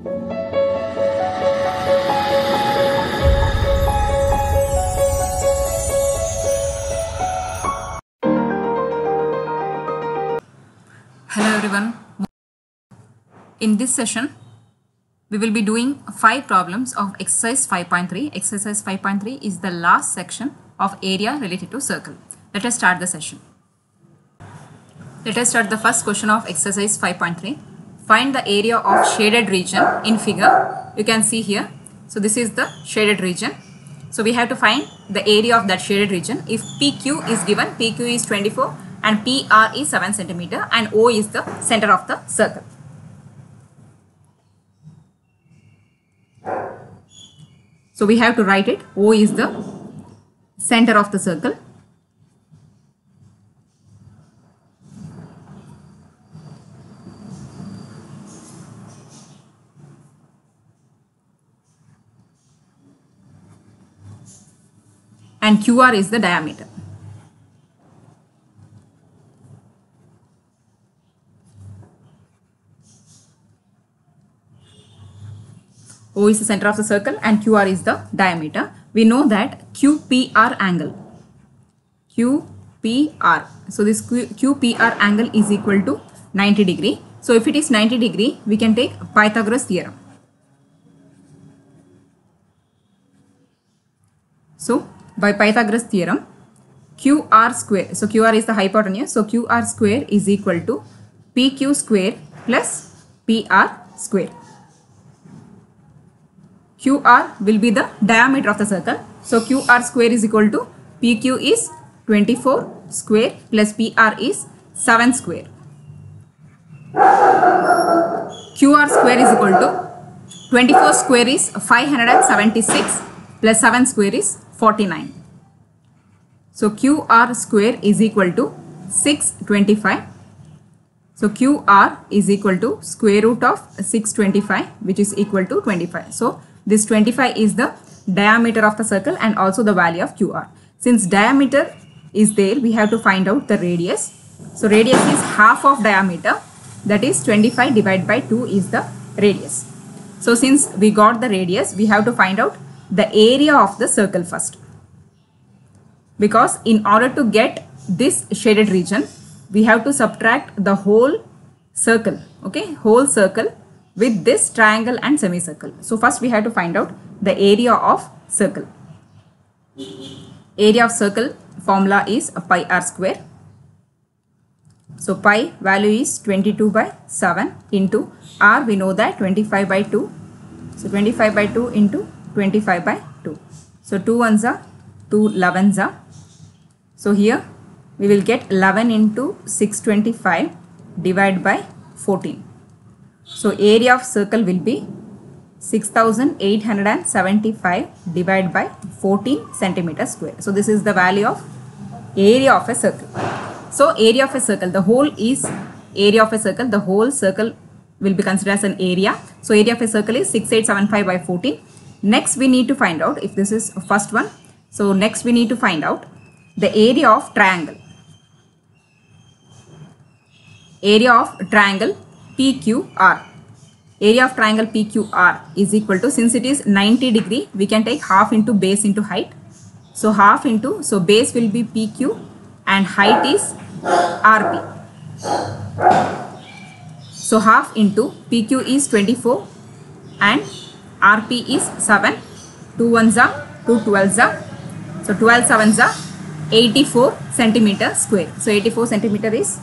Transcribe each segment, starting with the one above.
Hello everyone. In this session, we will be doing 5 problems of exercise 5.3. Exercise 5.3 is the last section of area related to circle. Let us start the session. Let us start the first question of exercise 5.3. Find the area of shaded region in figure. You can see here. So this is the shaded region. So we have to find the area of that shaded region. If PQ is given, PQ is 24 and PR is 7 centimeter and O is the center of the circle. So we have to write it. O is the center of the circle. And QR is the diameter. O is the center of the circle and QR is the diameter. We know that QPR angle. QPR. So this QPR angle is equal to 90 degree. So if it is 90 degree, we can take Pythagoras theorem. So by Pythagoras theorem, QR square. So QR is the hypotenuse. So QR square is equal to PQ square plus PR square. QR will be the diameter of the circle. So QR square is equal to PQ is 24 square plus PR is 7 square. QR square is equal to 24 square is 576 plus 7 square is 49. So QR square is equal to 625. So QR is equal to square root of 625, which is equal to 25. So this 25 is the diameter of the circle and also the value of QR. Since diameter is there, we have to find out the radius. So radius is half of diameter, that is 25 divided by 2 is the radius. So since we got the radius, we have to find out the area of the circle first. Because in order to get this shaded region, we have to subtract the whole circle, okay, whole circle with this triangle and semicircle. So first we have to find out the area of circle. Area of circle formula is pi r square. So pi value is 22 by 7 into r, we know that 25 by 2. So 25 by 2 into 25 by 2. So 2 ones are 2 11s are. So here we will get 11 into 625 divided by 14. So area of circle will be 6875 divided by 14 centimeters square. So this is the value of area of a circle. So area of a circle, the whole is area of a circle. The whole circle will be considered as an area. So area of a circle is 6875 by 14. Next we need to find out, if this is first one. So next we need to find out the area of triangle. Area of triangle PQR. Area of triangle PQR is equal to, since it is 90 degree, we can take half into base into height. So half into, so base will be PQ and height is RP. So half into PQ is 24 and RP is 7. 2 ones are 2 12s are. So 12 sevens are 84 centimeter square. So 84 centimeter is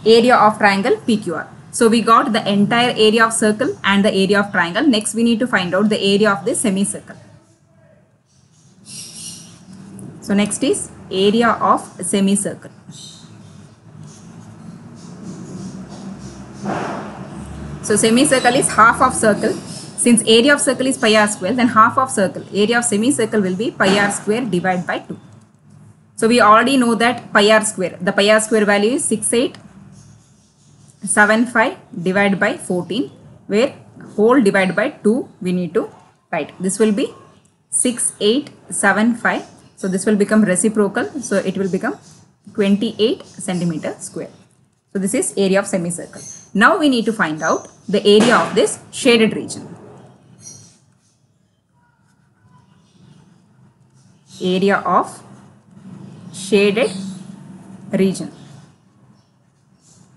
area of triangle PQR. So we got the entire area of circle and the area of triangle. Next we need to find out the area of the semicircle. So next is area of semicircle. So semicircle is half of circle. Since area of circle is pi r square, then half of circle, area of semicircle will be pi r square divided by 2. So we already know that pi r square, the pi r square value is 6875 divided by 14, where whole divided by 2 we need to write. This will be 6875. So this will become reciprocal. So it will become 28 centimeter square. So this is area of semicircle. Now we need to find out the area of this shaded region. Area of shaded region.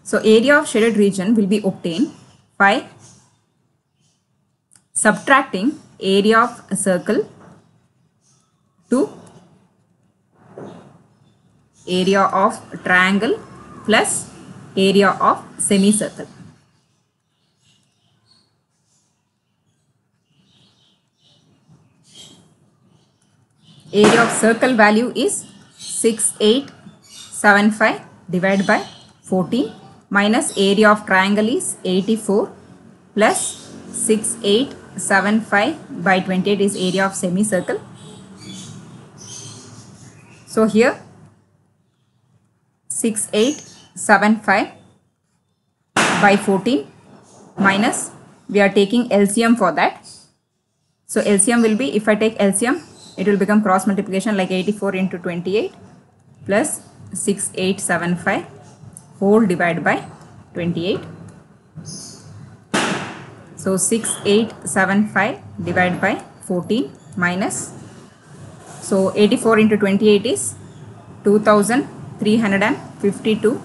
So area of shaded region will be obtained by subtracting area of a circle to area of triangle plus area of semicircle. Area of circle value is 6875 divided by 14 minus area of triangle is 84 plus 6875 by 28 is area of semicircle. So here 6875 by 14 minus, we are taking LCM for that. So LCM will be, if I take LCM, it will become cross multiplication like 84 into 28 plus 6875 whole divided by 28. So 6875 divided by 14 minus, so 84 into 28 is 2352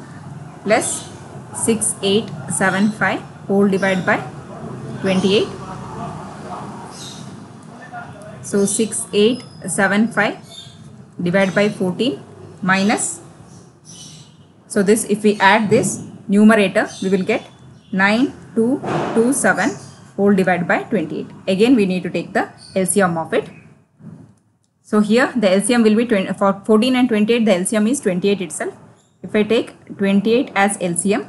plus 6875 whole divided by 28. So 6875 divided by 14 minus, so this, if we add this numerator, we will get 9227 whole divided by 28. Again we need to take the LCM of it. So here the LCM will be 20, for 14 and 28 the LCM is 28 itself. If I take 28 as LCM,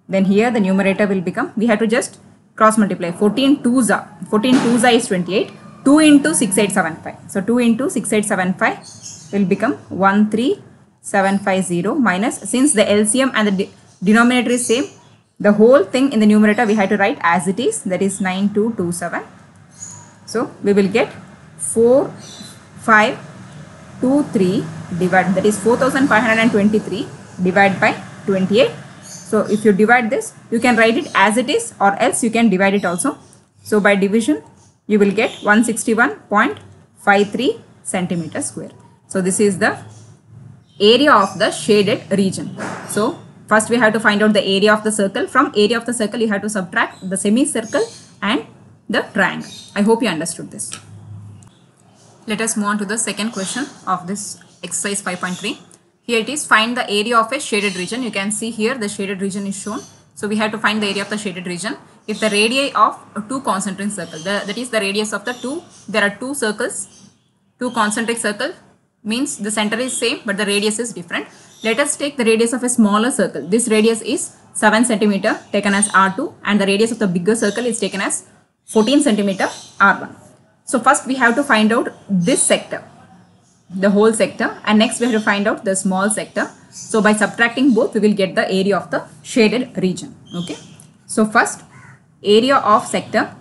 then here the numerator will become, we have to just cross multiply, 14 twos are is 28, 2 into 6875. So 2 into 6875 will become 13750 minus, since the LCM and the denominator is same, the whole thing in the numerator we have to write as it is, that is 9227. So we will get 4523 divided, that is 4523 divided by 28. So if you divide this, you can write it as it is or else you can divide it also. So by division you will get 161.53 centimeter square. So this is the area of the shaded region. So first we have to find out the area of the circle. From area of the circle you have to subtract the semicircle and the triangle. I hope you understood this. Let us move on to the second question of this exercise 5.3. Here it is, find the area of a shaded region. You can see here the shaded region is shown. So we have to find the area of the shaded region. If the radii of two concentric circles, that is the radius of the two, there are two circles, two concentric circles, means the center is same but the radius is different. Let us take the radius of a smaller circle. This radius is 7 centimeter taken as R2 and the radius of the bigger circle is taken as 14 centimeter R1. So first we have to find out this sector, the whole sector, and next we have to find out the small sector. So by subtracting both we will get the area of the shaded region. Okay. So first, area of sector,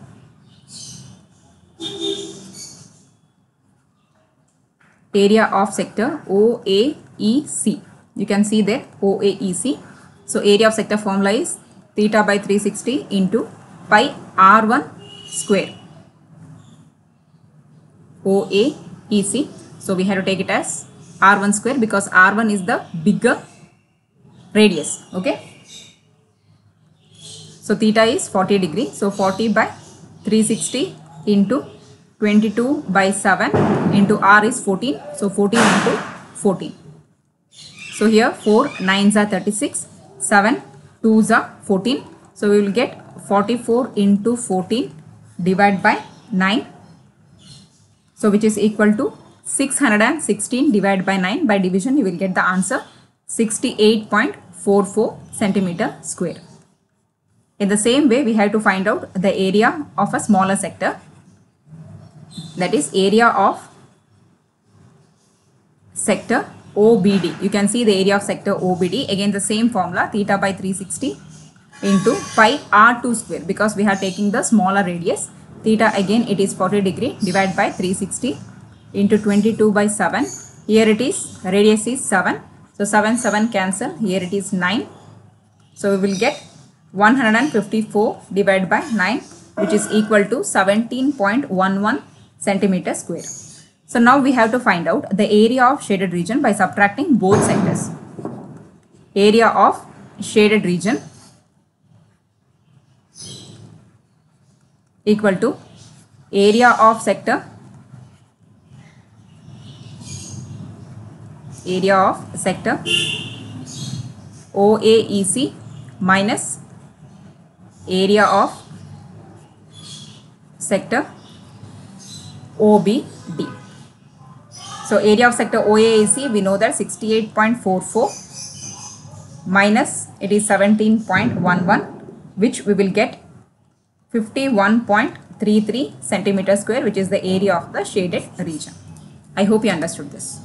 OAEC. You can see there OAEC. So area of sector formula is theta by 360 into pi R1 square. OAEC. So we have to take it as R1 square because R1 is the bigger radius. Okay. So theta is 40 degree. So 40 by 360 into 22 by 7 into R is 14. So 14 into 14. So here 4 9s are 36, 7 2s are 14. So we will get 44 into 14 divided by 9. So which is equal to 616 divided by 9. By division you will get the answer 68.44 centimeter square. In the same way we have to find out the area of a smaller sector, that is area of sector OBD. You can see the area of sector OBD. Again the same formula, theta by 360 into pi R2 square, because we are taking the smaller radius. Theta again it is 40 degree divided by 360 into 22 by 7. Here it is, radius is 7. So 7 7 cancel. Here it is 9. So we will get 154 divided by 9, which is equal to 17.11 centimeter square. So now we have to find out the area of shaded region by subtracting both sectors. Area of shaded region equal to area of sector OAEC minus area of sector OBD. So area of sector OAEC, we know that 68.44 minus it is 17.11, which we will get 51.33 centimeter square, which is the area of the shaded region. I hope you understood this.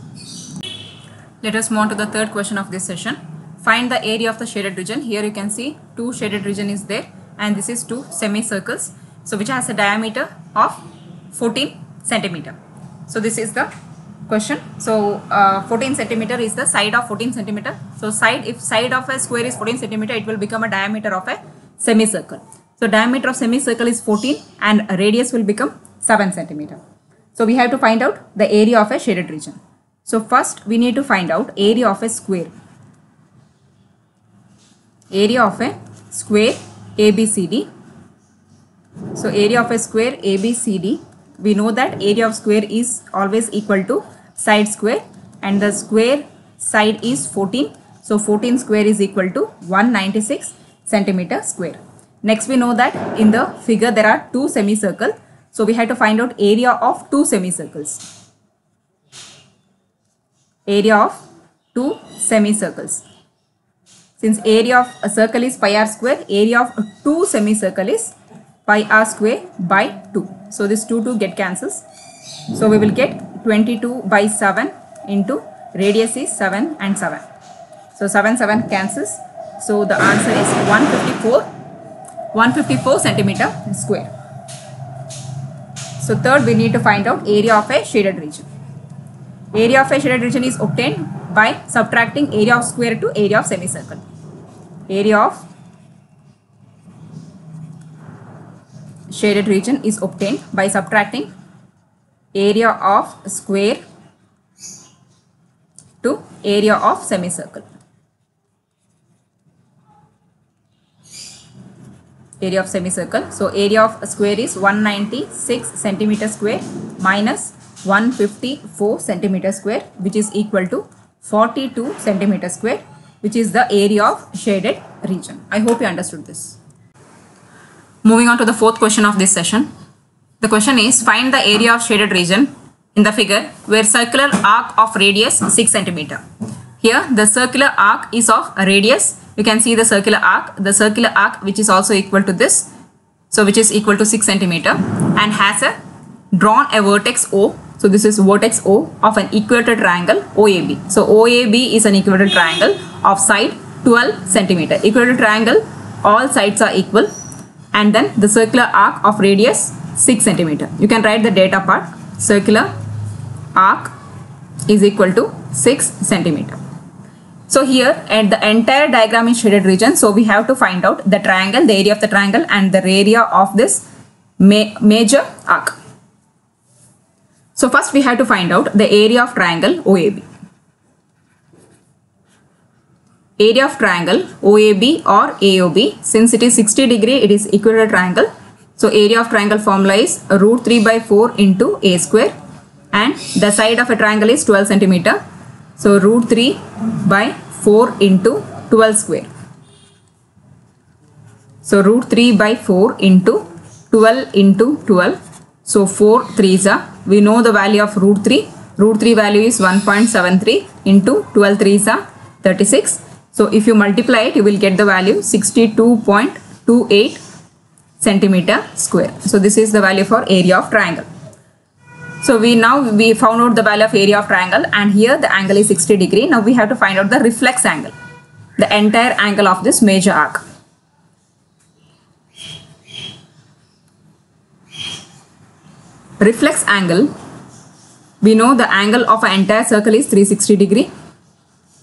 Let us move on to the third question of this session. Find the area of the shaded region. Here you can see two shaded region is there, and this is two semicircles, so which has a diameter of 14 centimeter. So this is the question. So 14 centimeter is the side of 14 centimeter. So if side of a square is 14 centimeter, it will become a diameter of a semicircle. So diameter of semicircle is 14 and radius will become 7 centimeter. So we have to find out the area of a shaded region. So first we need to find out area of a square. Area of a square ABCD. So area of a square ABCD, we know that area of square is always equal to side square, and the square side is 14. So 14 square is equal to 196 centimeter square. Next we know that in the figure there are two semicircles. So we have to find out area of two semicircles. Area of two semicircles. Since area of a circle is pi r square, area of two semicircle is pi r square by 2. So this 2 get cancels. So we will get 22 by 7 into radius is 7 and 7. So 7 cancels. So the answer is 154 centimeter square. So third we need to find out area of a shaded region. Area of a shaded region is obtained by subtracting area of square to area of semicircle. Area of shaded region is obtained by subtracting area of square to area of semicircle. Area of semicircle. So area of square is 196 centimeter square minus 154 centimeter square, which is equal to 42 centimeter square, which is the area of shaded region. I hope you understood this. Moving on to the fourth question of this session. The question is, find the area of shaded region in the figure where circular arc of radius 6 centimeter. Here the circular arc is of radius. You can see the circular arc which is also equal to this. So which is equal to 6 centimeter and has drawn a vertex O. So this is vertex O of an equilateral triangle OAB. So OAB is an equilateral triangle of side 12 centimeter. Equilateral triangle, all sides are equal, and then the circular arc of radius 6 centimeter. You can write the data part. Circular arc is equal to 6 centimeter. So here at the entire diagram is shaded region. So we have to find out the triangle, the area of the triangle and the area of this major arc. So first we have to find out the area of triangle OAB. Area of triangle OAB or AOB, since it is 60 degree, it is equilateral triangle. So area of triangle formula is root 3 by 4 into a square, and the side of a triangle is 12 centimeter. So root 3 by 4 into 12 square. So root 3 by 4 into 12 into 12. So 4 3s are, we know the value of root 3. Root 3 value is 1.73 into 12 3s are 36. So if you multiply it, you will get the value 62.28 centimeter square. So this is the value for area of triangle. So we found out the value of area of triangle, and here the angle is 60 degree. Now we have to find out the reflex angle, the entire angle of this major arc. Reflex angle, we know the angle of an entire circle is 360 degree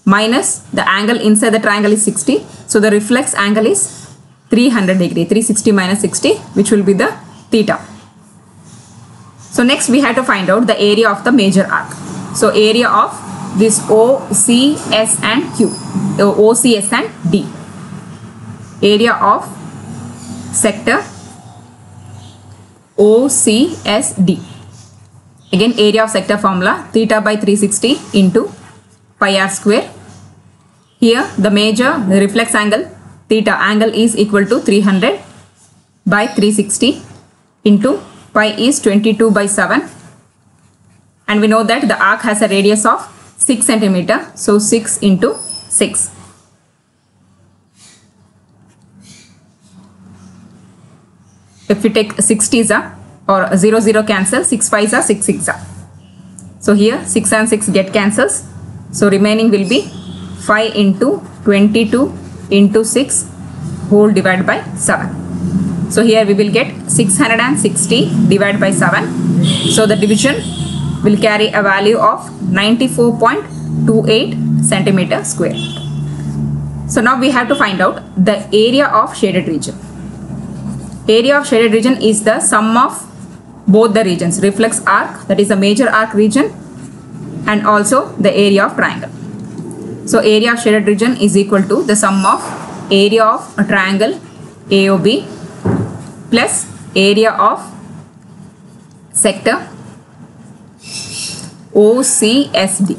minus the angle inside the triangle is 60. So the reflex angle is 300 degree. 360 minus 60, which will be the theta. So next we have to find out the area of the major arc. So area of this OCS and Q, OCS and D. Area of sector OCSD. Again, area of sector formula, theta by 360 into pi r square. Here the reflex angle, theta angle is equal to 300 by 360 into pi is 22 by 7. And we know that the arc has a radius of 6 centimeter. So 6 into 6. If we take 60s or 0 0 cancel, 6 5s are 6 6 are. So here 6 and 6 get cancels. So remaining will be 5 into 22 into 6 whole divided by 7. So here we will get 660 divided by 7. So the division will carry a value of 94.28 centimeter square. So now we have to find out the area of shaded region. Area of shaded region is the sum of both the regions, reflex arc, that is a major arc region, and also the area of triangle. So area of shaded region is equal to the sum of area of a triangle AOB plus area of sector OCSD.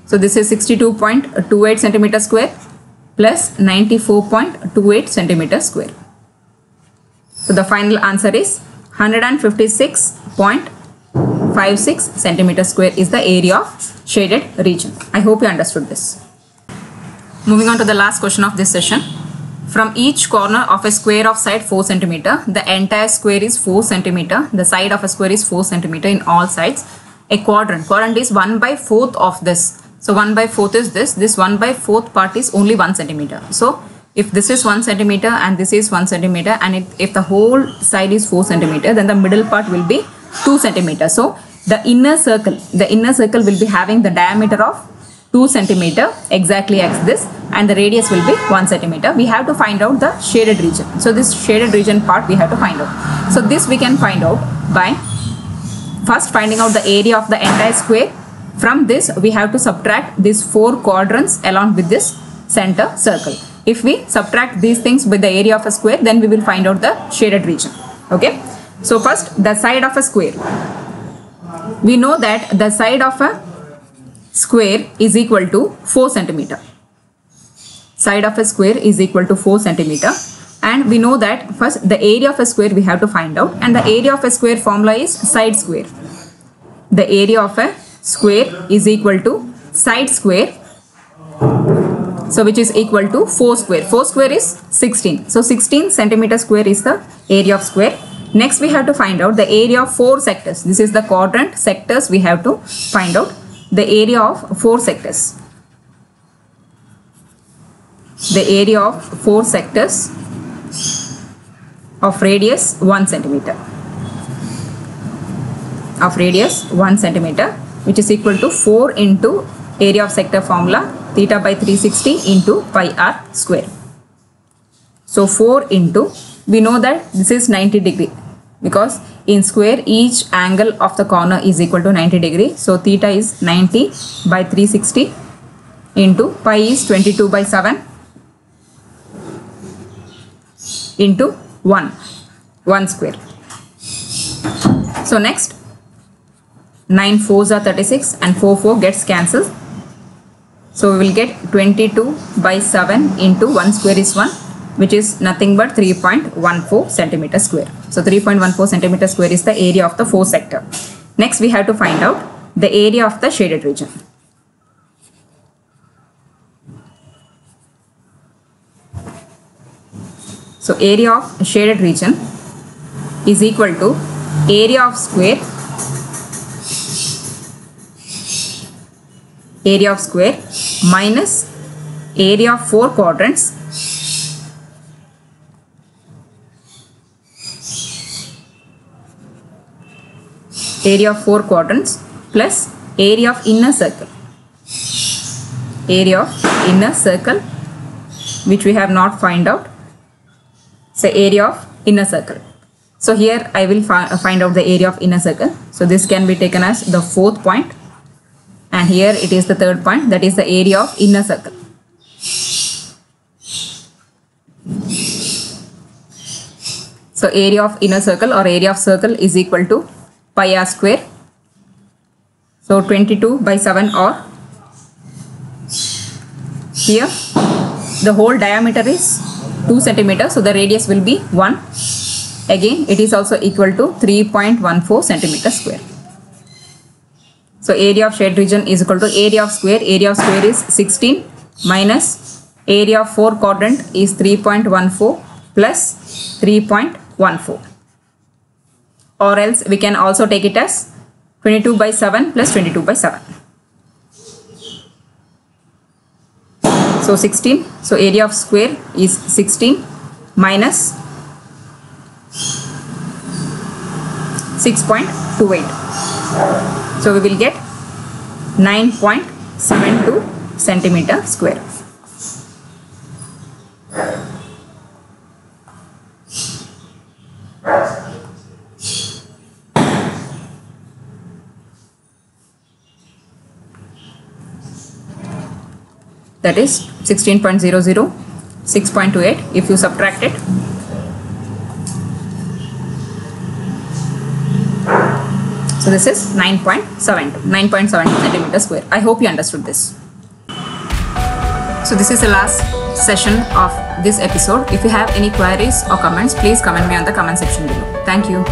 So this is 62.28 centimeter square plus 94.28 centimeter square. So the final answer is 156.56 centimeter square is the area of shaded region. I hope you understood this. Moving on to the last question of this session. From each corner of a square of side 4 centimeter, the entire square is 4 centimeter. The side of a square is 4 centimeter in all sides. A quadrant. Quadrant is 1/4 of this. So 1/4 is this. This 1/4 part is only 1 centimeter. So if this is 1 centimeter and this is 1 centimeter, and if the whole side is 4 centimeter, then the middle part will be 2 centimeter. So the inner circle will be having the diameter of 2 centimeter exactly as this, and the radius will be 1 centimeter. We have to find out the shaded region. So this shaded region part we have to find out. So this we can find out by first finding out the area of the entire square. From this we have to subtract these 4 quadrants along with this center circle. If we subtract these things with the area of a square, then we will find out the shaded region. Okay. So first, the side of a square. We know that the side of a square is equal to 4 centimeter. Side of a square is equal to 4 centimeter. And we know that first the area of a square we have to find out, and the area of a square formula is side square. The area of a square is equal to side square. So which is equal to 4 square. 4 square is 16. So 16 centimeter square is the area of square. Next we have to find out the area of 4 sectors. This is the quadrant sectors we have to find out the area of 4 sectors. The area of 4 sectors of radius 1 centimeter. Of radius 1 centimeter, which is equal to 4 into area of sector formula, theta by 360 into pi r square. So 4 into, we know that this is 90 degree because in square each angle of the corner is equal to 90 degree. So theta is 90 by 360 into pi is 22 by 7 into 1 square. So next 9 4s are 36 and 4 gets cancelled. So we will get 22 by 7 into 1 square is 1, which is nothing but 3.14 centimeter square. So 3.14 centimeter square is the area of the 4 sector. Next we have to find out the area of the shaded region. So area of shaded region is equal to area of square minus area of 4 quadrants plus area of inner circle which we have not find out. Say area of inner circle. So here I will find out the area of inner circle. So this can be taken as the fourth point, and here it is the third point, that is the area of inner circle. So area of inner circle or area of circle is equal to pi r square. So 22 by 7, or here the whole diameter is 2 centimeters, so the radius will be 1. Again it is also equal to 3.14 centimeter square. So area of shade region is equal to area of square. Area of square is 16 minus area of 4 quadrant is 3.14 plus 3.14, or else we can also take it as 22 by 7 plus 22 by 7. So 16. So area of square is 16 minus 6.28. So we will get 9.72 centimeter square. That is 16.00, 6.28. If you subtract it, so this is 9.72 centimeter square. I hope you understood this. So this is the last session of this episode. If you have any queries or comments, please comment me on the comment section below. Thank you.